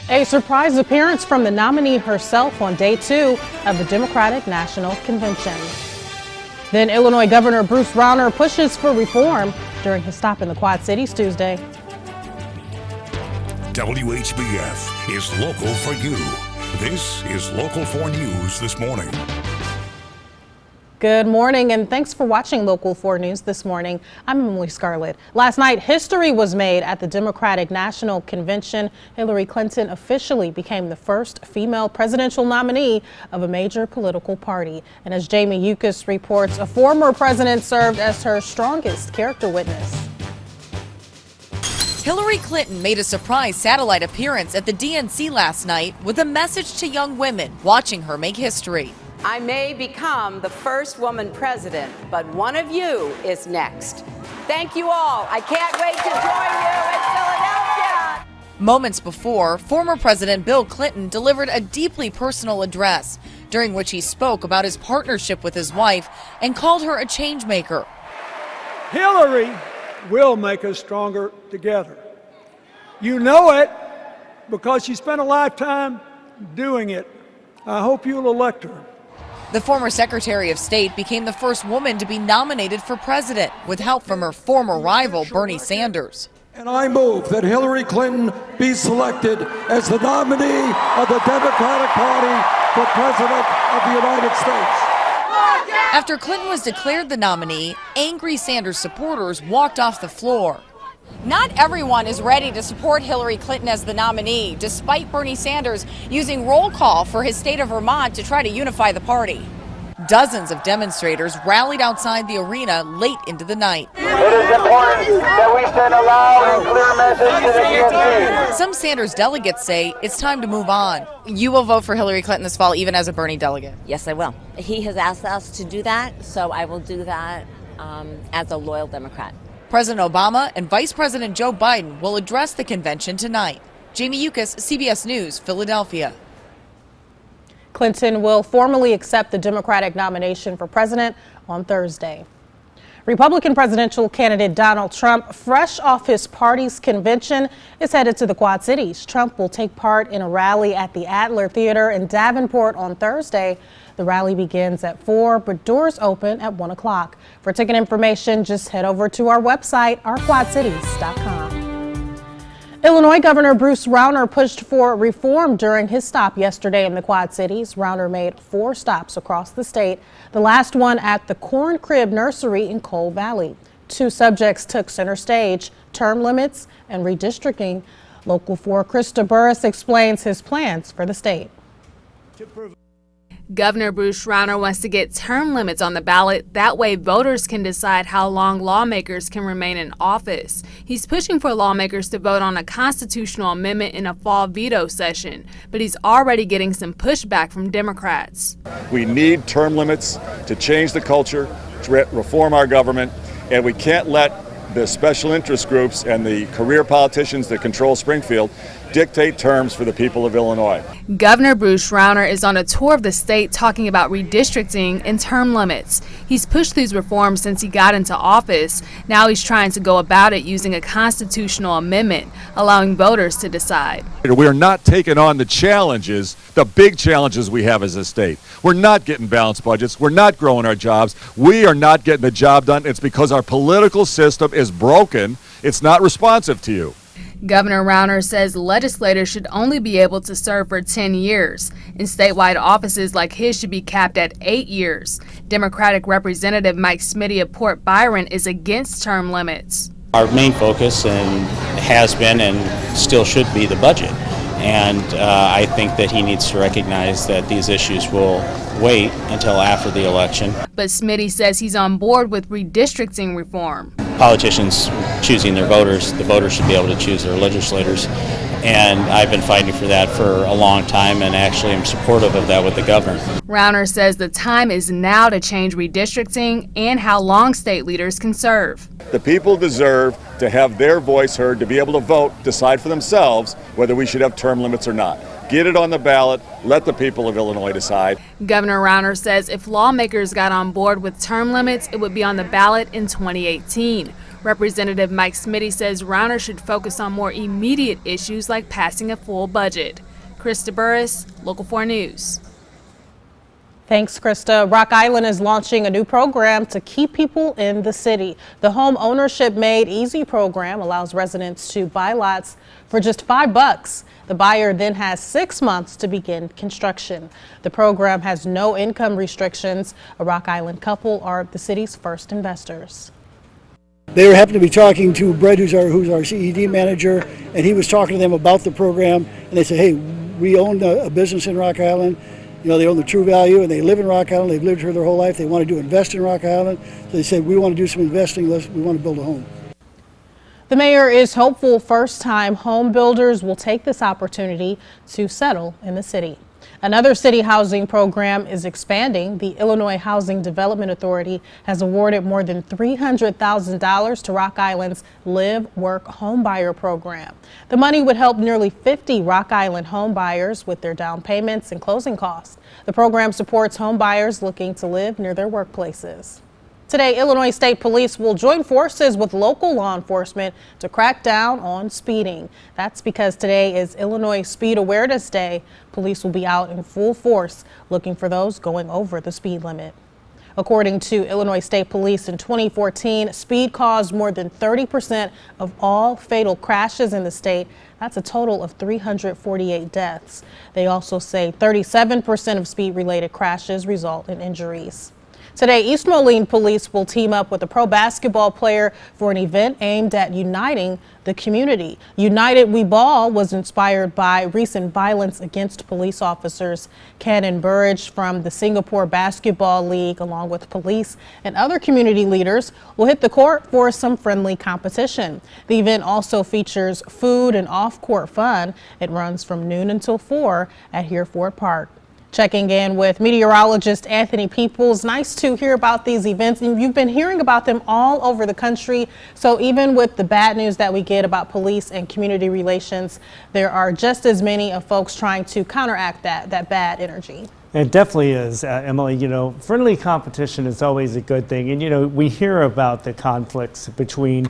A surprise appearance from the nominee herself on day 2 of the Democratic National Convention. Then Illinois Governor Bruce Rauner pushes for reform during his stop in the Quad Cities Tuesday. WHBF is local for you. This is Local 4 News this morning. Good morning, and thanks for watching Local 4 News this morning. I'm Emily Scarlett. Last night, history was made at the Democratic National Convention. Hillary Clinton officially became the first female presidential nominee of a major political party. And as Jamie Yukas reports, a former president served as her strongest character witness. Hillary Clinton made a surprise satellite appearance at the DNC last night with a message to young women watching her make history. I may become the first woman president, but one of you is next. Thank you all. I can't wait to join you in Philadelphia. Moments before, former President Bill Clinton delivered a deeply personal address, during which he spoke about his partnership with his wife and called her a change maker. Hillary will make us stronger together. You know it because she spent a lifetime doing it. I hope you'll elect her. The former Secretary of State became the first woman to be nominated for president, with help from her former rival, Bernie Sanders. And I move that Hillary Clinton be selected as the nominee of the Democratic Party for President of the United States. After Clinton was declared the nominee, angry Sanders supporters walked off the floor. Not everyone is ready to support Hillary Clinton as the nominee, despite Bernie Sanders using roll call for his state of Vermont to try to unify the party. Dozens of demonstrators rallied outside the arena late into the night. It is important that we send a loud and clear message to the DNC. Some Sanders delegates say it's time to move on. You will vote for Hillary Clinton this fall, even as a Bernie delegate? Yes, I will. He has asked us to do that, so I will do that as a loyal Democrat. President Obama and Vice President Joe Biden will address the convention tonight. Jamie Yukas, CBS News, Philadelphia. Clinton will formally accept the Democratic nomination for president on Thursday. Republican presidential candidate Donald Trump, fresh off his party's convention, is headed to the Quad Cities. Trump will take part in a rally at the Adler Theater in Davenport on Thursday. The rally begins at 4, but doors open at 1 o'clock. For ticket information, just head over to our website, ourquadcities.com. Illinois Governor Bruce Rauner pushed for reform during his stop yesterday in the Quad Cities. Rauner made 4 stops across the state, the last one at the Corn Crib Nursery in Coal Valley. 2 subjects took center stage: term limits and redistricting. Local 4 Krista Burris explains his plans for the state. Governor Bruce Rauner wants to get term limits on the ballot. That way voters can decide how long lawmakers can remain in office. He's pushing for lawmakers to vote on a constitutional amendment in a fall veto session, but he's already getting some pushback from Democrats. We need term limits to change the culture, to reform our government, and we can't let the special interest groups and the career politicians that control Springfield dictate terms for the people of Illinois. Governor Bruce Rauner is on a tour of the state talking about redistricting and term limits. He's pushed these reforms since he got into office. Now he's trying to go about it using a constitutional amendment, allowing voters to decide. We're not taking on the challenges, the big challenges we have as a state. We're not getting balanced budgets. We're not growing our jobs. We are not getting the job done. It's because our political system is broken. It's not responsive to you. Governor Rauner says legislators should only be able to serve for 10 years, and statewide offices like his should be capped at 8 years. Democratic Representative Mike Smitty of Port Byron is against term limits. Our main focus has been and still should be the budget. And I think that he needs to recognize that these issues will wait until after the election. But Smitty says he's on board with redistricting reform. Politicians choosing their voters, the voters should be able to choose their legislators. And I've been fighting for that for a long time, and actually am supportive of that with the governor. Rauner says the time is now to change redistricting and how long state leaders can serve. The people deserve to have their voice heard, to be able to vote, decide for themselves whether we should have term limits or not. Get it on the ballot. Let the people of Illinois decide. Governor Rauner says if lawmakers got on board with term limits, it would be on the ballot in 2018. Representative Mike Smitty says Rauner should focus on more immediate issues like passing a full budget. Krista Burris, Local 4 News. Thanks, Krista. Rock Island is launching a new program to keep people in the city. The Home Ownership Made Easy program allows residents to buy lots for just $5. The buyer then has 6 months to begin construction. The program has no income restrictions. A Rock Island couple are the city's first investors. They happened to be talking to Brett, who's our CED manager, and he was talking to them about the program. And they said, hey, we own a business in Rock Island. You know, they own the True Value, and they live in Rock Island. They've lived here their whole life. They want to invest in Rock Island. So they said, we want to do some investing. We want to build a home. The mayor is hopeful first-time home builders will take this opportunity to settle in the city. Another city housing program is expanding. The Illinois Housing Development Authority has awarded more than $300,000 to Rock Island's Live, Work, Homebuyer program. The money would help nearly 50 Rock Island home buyers with their down payments and closing costs. The program supports home buyers looking to live near their workplaces. Today, Illinois State Police will join forces with local law enforcement to crack down on speeding. That's because today is Illinois Speed Awareness Day. Police will be out in full force looking for those going over the speed limit. According to Illinois State Police, in 2014, speed caused more than 30% of all fatal crashes in the state. That's a total of 348 deaths. They also say 37% of speed-related crashes result in injuries. Today, East Moline Police will team up with a pro basketball player for an event aimed at uniting the community. United We Ball was inspired by recent violence against police officers. Cannon Burridge from the Singapore Basketball League, along with police and other community leaders, will hit the court for some friendly competition. The event also features food and off-court fun. It runs from noon until 4 at Hereford Park. Checking in with meteorologist Anthony Peoples. Nice to hear about these events, and you've been hearing about them all over the country. So even with the bad news that we get about police and community relations, there are just as many of folks trying to counteract that bad energy. It definitely is, Emily. You know, friendly competition is always a good thing. And, you know, we hear about the conflicts between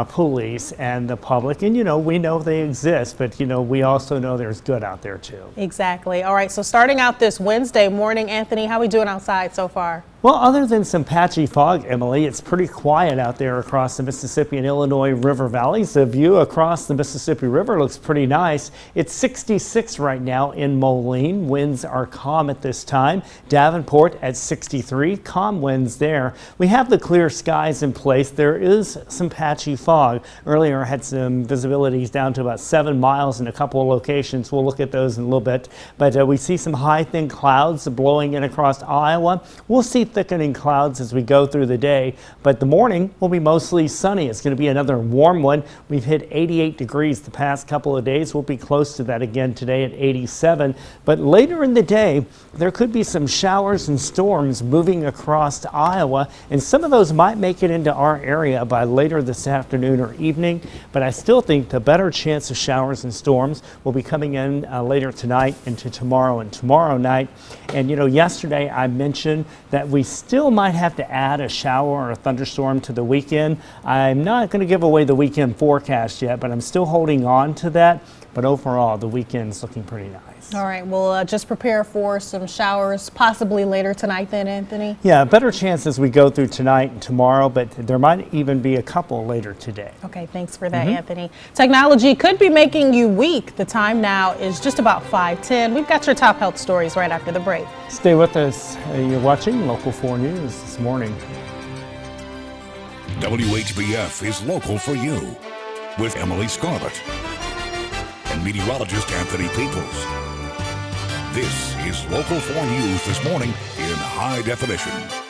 police and the public. And, you know, we know they exist, but, you know, we also know there's good out there, too. Exactly. All right. So starting out this Wednesday morning, Anthony, how are we doing outside so far? Well, other than some patchy fog, Emily, it's pretty quiet out there across the Mississippi and Illinois River valleys. The view across the Mississippi River looks pretty nice. It's 66 right now in Moline. Winds are calm at this time. Davenport at 63, calm winds there. We have the clear skies in place. There is some patchy fog. Earlier I had some visibilities down to about 7 miles in a couple of locations. We'll look at those in a little bit. But we see some high, thin clouds blowing in across Iowa. We'll see thickening clouds as we go through the day, but the morning will be mostly sunny. It's going to be another warm one. We've hit 88 degrees the past couple of days. We'll be close to that again today at 87, but later in the day there could be some showers and storms moving across Iowa, and some of those might make it into our area by later this afternoon or evening, but I still think the better chance of showers and storms will be coming in later tonight into tomorrow and tomorrow night. And you know, yesterday I mentioned that we still might have to add a shower or a thunderstorm to the weekend. I'm not going to give away the weekend forecast yet, but I'm still holding on to that. But overall, the weekend's looking pretty nice. All right, we'll just prepare for some showers possibly later tonight then, Anthony? Yeah, better chance as we go through tonight and tomorrow, but there might even be a couple later today. Okay, thanks for that, Anthony. Technology could be making you weak. The time now is just about 5:10. We've got your top health stories right after the break. Stay with us. You're watching Local 4 News this morning. WHBF is local for you with Emily Scarlett and meteorologist Anthony Peoples. This is Local 4 News this morning in high definition.